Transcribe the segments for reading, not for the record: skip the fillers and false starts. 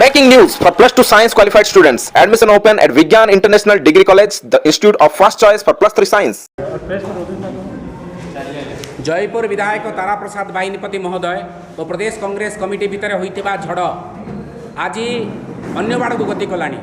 Breaking news for plus 2 science qualified students. Admission open at Vigyan International Degree College, the institute of first choice for plus 3 science. Jaipur विधायक तारा प्रसाद बाहिनीपति महोदय और प्रदेश Congress committee भितर होइतिबा झड़ आज अन्य बाड़ को गति कलानी।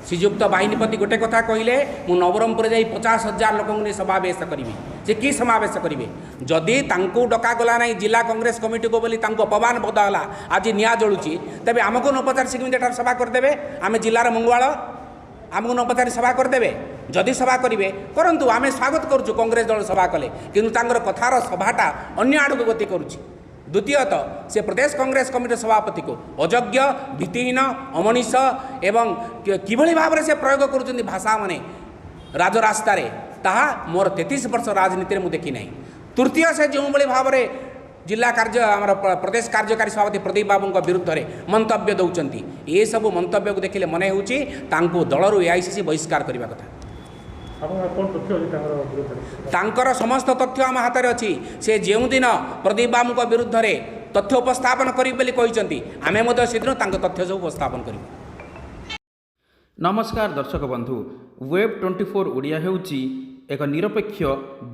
श्रीजुक्त बाहिनीपति गोटे कथा कहले मु नवरंगपुर जाई 50,000 लोक समावेश करी जे कि समावेश करेंगे जदि तांको डका गला ना जिला कांग्रेस कमिटी को बोली तांको अपमान बदला आज निआ जलुची तेज आमको न पचार से केमी सभा करदे आम जिलार मंगवाल आमको न पचारि सभा करदे जदि सभा करेंगे करंतु आम स्वागत करुँ कांग्रेस दल सभा कले किंतु तांकर कथार सभाटा अन्य आड़ को गति करुच्ची। द्वितीयतः से प्रदेश कांग्रेस कमिटी सभापति को अयोग्य भित्तिहीन अमनीष एवं किभली भाव से प्रयोग करुँच भाषा माने राजरास्ता ताहा मोर 33 वर्ष राजनीति में देखी ना। तृतीय से जो भाव में जिला कार्य आम प्रदेश कार्यकारी सभापति प्रदीप बाबू विरुद्ध में मंतव्य दौरान ये सब मंतव्य को देखिले मन हो दलर एआईसीसी बहिष्कार करने कथा। तांकर समस्त तथ्य आम हाथ में अच्छी से जो दिन प्रदीप बाबू विरुद्ध में तथ्य उपस्थापन करें आम से दिन तथ्य सब उपस्थापन कर। नमस्कार दर्शक बंधु, वेब 24 ओडिया हेउची एक निरपेक्ष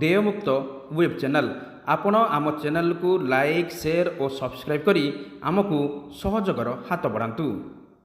देयमुक्त वेब चैनल। आपण आम चैनल को लाइक शेयर और सब्सक्राइब करी आमको सहयोगर हाथ बढ़ातु।